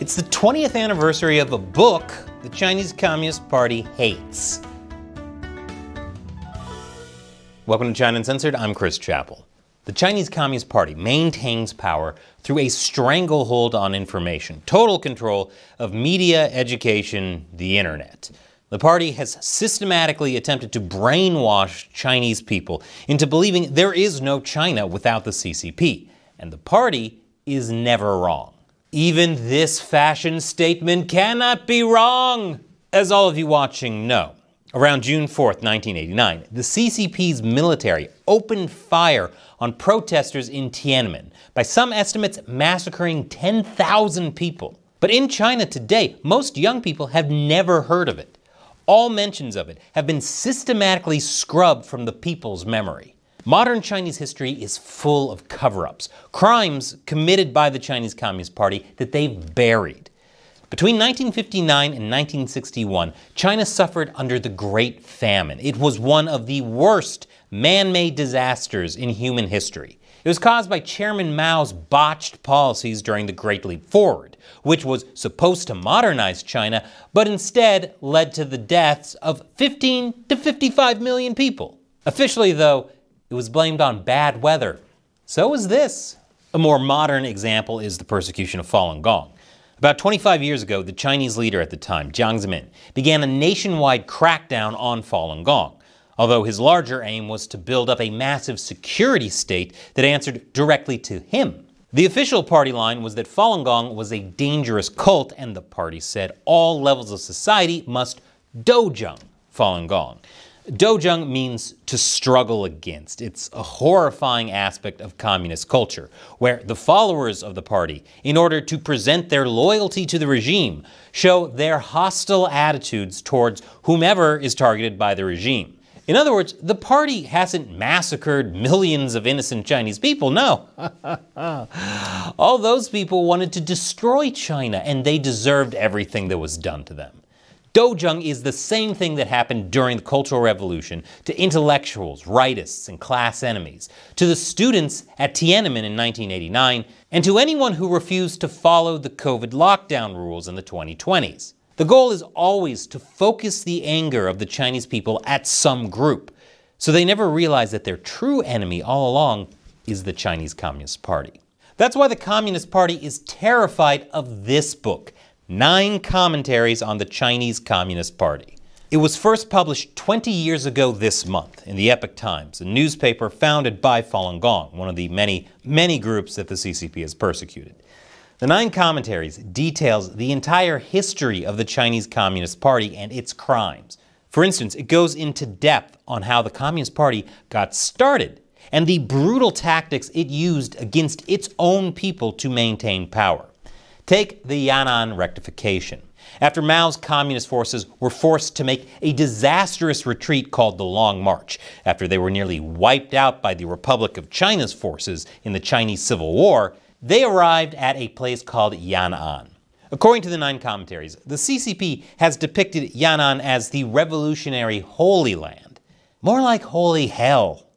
It's the 20th anniversary of a book the Chinese Communist Party hates. Welcome to China Uncensored, I'm Chris Chappell. The Chinese Communist Party maintains power through a stranglehold on information, total control of media, education, the internet. The party has systematically attempted to brainwash Chinese people into believing there is no China without the CCP, and the party is never wrong. Even this fashion statement cannot be wrong! As all of you watching know, around June 4th, 1989, the CCP's military opened fire on protesters in Tiananmen, by some estimates massacring 10,000 people. But in China today, most young people have never heard of it. All mentions of it have been systematically scrubbed from the people's memory. Modern Chinese history is full of cover-ups, crimes committed by the Chinese Communist Party that they've buried. Between 1959 and 1961, China suffered under the Great Famine. It was one of the worst man-made disasters in human history. It was caused by Chairman Mao's botched policies during the Great Leap Forward, which was supposed to modernize China, but instead led to the deaths of 15 to 55 million people. Officially, though, it was blamed on bad weather. So is this. A more modern example is the persecution of Falun Gong. About 25 years ago, the Chinese leader at the time, Jiang Zemin, began a nationwide crackdown on Falun Gong, although his larger aim was to build up a massive security state that answered directly to him. The official party line was that Falun Gong was a dangerous cult, and the party said all levels of society must dojang Falun Gong. Dojang means to struggle against. It's a horrifying aspect of communist culture, where the followers of the party, in order to present their loyalty to the regime, show their hostile attitudes towards whomever is targeted by the regime. In other words, the party hasn't massacred millions of innocent Chinese people, no. All those people wanted to destroy China, and they deserved everything that was done to them. Dojang is the same thing that happened during the Cultural Revolution to intellectuals, rightists, and class enemies, to the students at Tiananmen in 1989, and to anyone who refused to follow the COVID lockdown rules in the 2020s. The goal is always to focus the anger of the Chinese people at some group, so they never realize that their true enemy all along is the Chinese Communist Party. That's why the Communist Party is terrified of this book, 9 Commentaries on the Chinese Communist Party. It was first published 20 years ago this month in the Epoch Times, a newspaper founded by Falun Gong, one of the many groups that the CCP has persecuted. The 9 Commentaries details the entire history of the Chinese Communist Party and its crimes. For instance, it goes into depth on how the Communist Party got started and the brutal tactics it used against its own people to maintain power. Take the Yan'an rectification. After Mao's communist forces were forced to make a disastrous retreat called the Long March, after they were nearly wiped out by the Republic of China's forces in the Chinese Civil War, they arrived at a place called Yan'an. According to the 9 Commentaries, the CCP has depicted Yan'an as the revolutionary Holy Land. More like holy hell.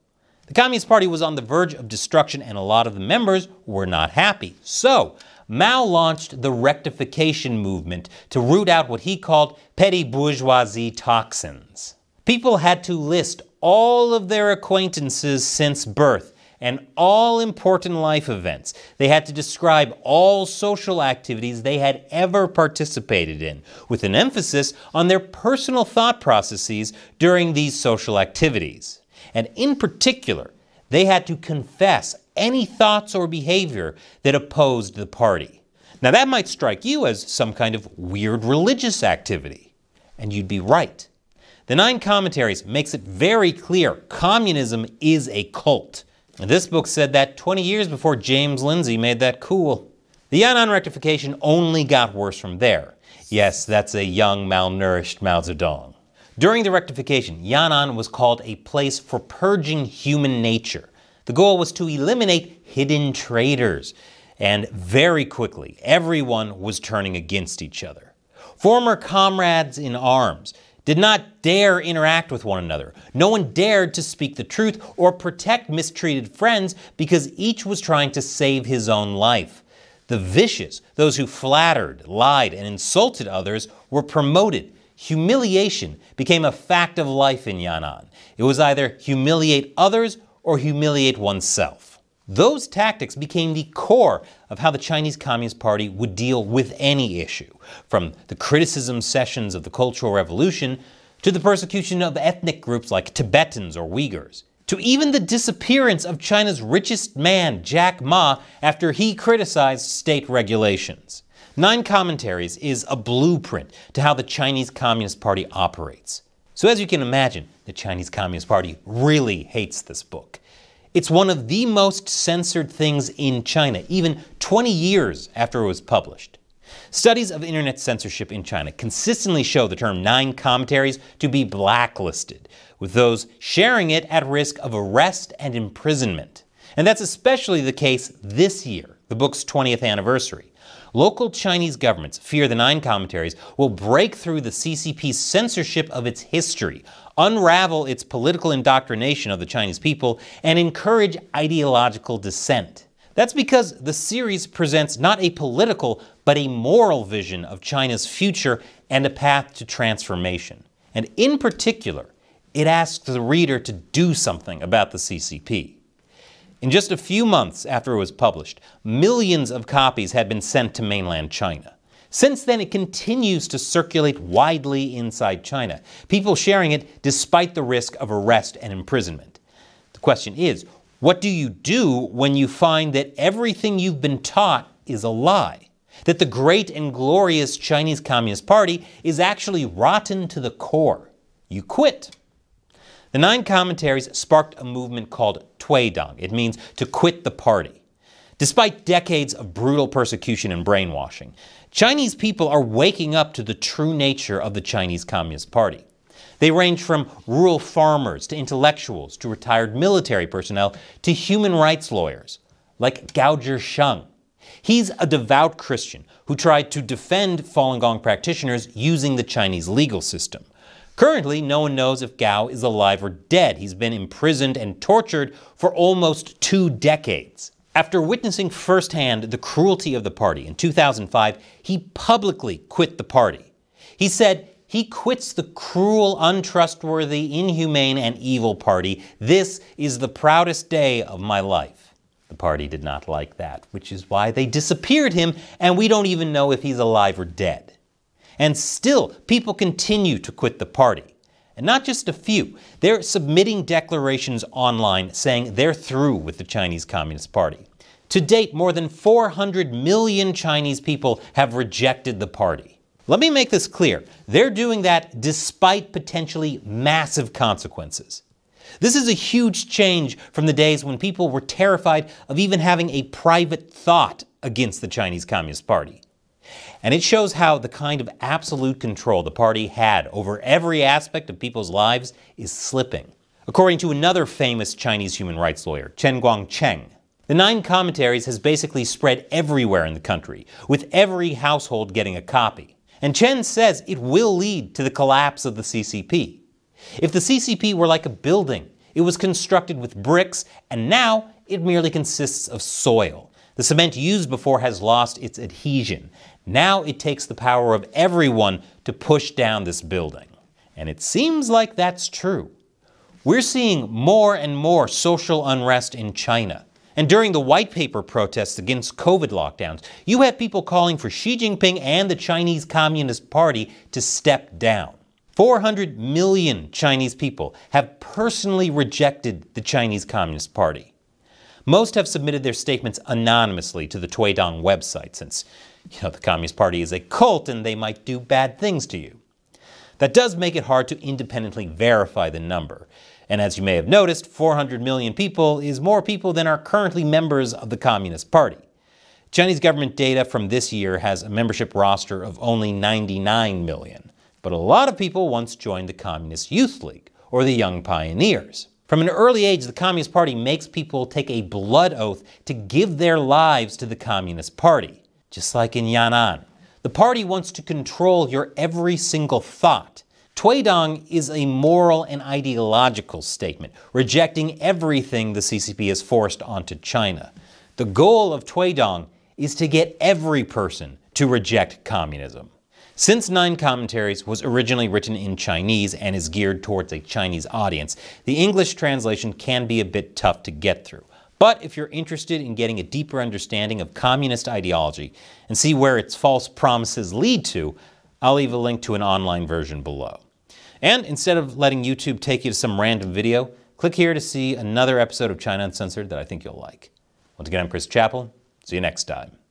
The Communist Party was on the verge of destruction, and a lot of the members were not happy. So, Mao launched the rectification movement to root out what he called petty bourgeoisie toxins. People had to list all of their acquaintances since birth and all important life events. They had to describe all social activities they had ever participated in, with an emphasis on their personal thought processes during these social activities. And in particular, they had to confess any thoughts or behavior that opposed the party. Now that might strike you as some kind of weird religious activity, and you'd be right. The 9 Commentaries makes it very clear communism is a cult. And this book said that 20 years before James Lindsay made that cool. The Yan'an rectification only got worse from there. Yes, that's a young, malnourished Mao Zedong. During the rectification, Yan'an was called a place for purging human nature. The goal was to eliminate hidden traitors, and very quickly, everyone was turning against each other. Former comrades in arms did not dare interact with one another. No one dared to speak the truth or protect mistreated friends because each was trying to save his own life. The The vicious, those who flattered, lied, and insulted others, were promoted. Humiliation became a fact of life in Yan'an. It was either humiliate others or humiliate oneself. Those tactics became the core of how the Chinese Communist Party would deal with any issue, from the criticism sessions of the Cultural Revolution to the persecution of ethnic groups like Tibetans or Uyghurs, to even the disappearance of China's richest man, Jack Ma, after he criticized state regulations. 9 Commentaries is a blueprint to how the Chinese Communist Party operates. So as you can imagine, the Chinese Communist Party really hates this book. It's one of the most censored things in China, even 20 years after it was published. Studies of internet censorship in China consistently show the term 9 Commentaries to be blacklisted, with those sharing it at risk of arrest and imprisonment. And that's especially the case this year, the book's 20th anniversary. Local Chinese governments fear the 9 Commentaries will break through the CCP's censorship of its history, unravel its political indoctrination of the Chinese people, and encourage ideological dissent. That's because the series presents not a political, but a moral vision of China's future and a path to transformation. And in particular, it asks the reader to do something about the CCP. In just a few months after it was published, millions of copies had been sent to mainland China. Since then, it continues to circulate widely inside China, people sharing it despite the risk of arrest and imprisonment. The question is, what do you do when you find that everything you've been taught is a lie? That the great and glorious Chinese Communist Party is actually rotten to the core? You quit. The 9 Commentaries sparked a movement called Tuidang. It means to quit the party. Despite decades of brutal persecution and brainwashing, Chinese people are waking up to the true nature of the Chinese Communist Party. They range from rural farmers to intellectuals to retired military personnel to human rights lawyers, like Gao Zhisheng. He's a devout Christian who tried to defend Falun Gong practitioners using the Chinese legal system. Currently, no one knows if Gao is alive or dead. He's been imprisoned and tortured for almost 2 decades. After witnessing firsthand the cruelty of the party in 2005, he publicly quit the party. He said, "He quits the cruel, untrustworthy, inhumane, and evil party. This is the proudest day of my life." The party did not like that, which is why they disappeared him, and we don't even know if he's alive or dead. And still, people continue to quit the party. And not just a few. They're submitting declarations online saying they're through with the Chinese Communist Party. To date, more than 400 million Chinese people have rejected the party. Let me make this clear. They're doing that despite potentially massive consequences. This is a huge change from the days when people were terrified of even having a private thought against the Chinese Communist Party. And it shows how the kind of absolute control the party had over every aspect of people's lives is slipping. According to another famous Chinese human rights lawyer, Chen Guangcheng, the 9 Commentaries has basically spread everywhere in the country, with every household getting a copy. And Chen says it will lead to the collapse of the CCP. If the CCP were like a building, it was constructed with bricks, and now it merely consists of soil. The cement used before has lost its adhesion. Now it takes the power of everyone to push down this building. And it seems like that's true. We're seeing more and more social unrest in China. And during the white paper protests against COVID lockdowns, you had people calling for Xi Jinping and the Chinese Communist Party to step down. 400 million Chinese people have personally rejected the Chinese Communist Party. Most have submitted their statements anonymously to the Tuidang website, since the Communist Party is a cult and they might do bad things to you. That does make it hard to independently verify the number. And as you may have noticed, 400 million people is more people than are currently members of the Communist Party. Chinese government data from this year has a membership roster of only 99 million. But a lot of people once joined the Communist Youth League, or the Young Pioneers. From an early age, the Communist Party makes people take a blood oath to give their lives to the Communist Party. Just like in Yan'an. The party wants to control your every single thought. Tuidang is a moral and ideological statement, rejecting everything the CCP has forced onto China. The goal of Tuidang is to get every person to reject communism. Since Nine Commentaries was originally written in Chinese and is geared towards a Chinese audience, the English translation can be a bit tough to get through. But if you're interested in getting a deeper understanding of communist ideology and see where its false promises lead to, I'll leave a link to an online version below. And instead of letting YouTube take you to some random video, click here to see another episode of China Uncensored that I think you'll like. Once again, I'm Chris Chappell. See you next time.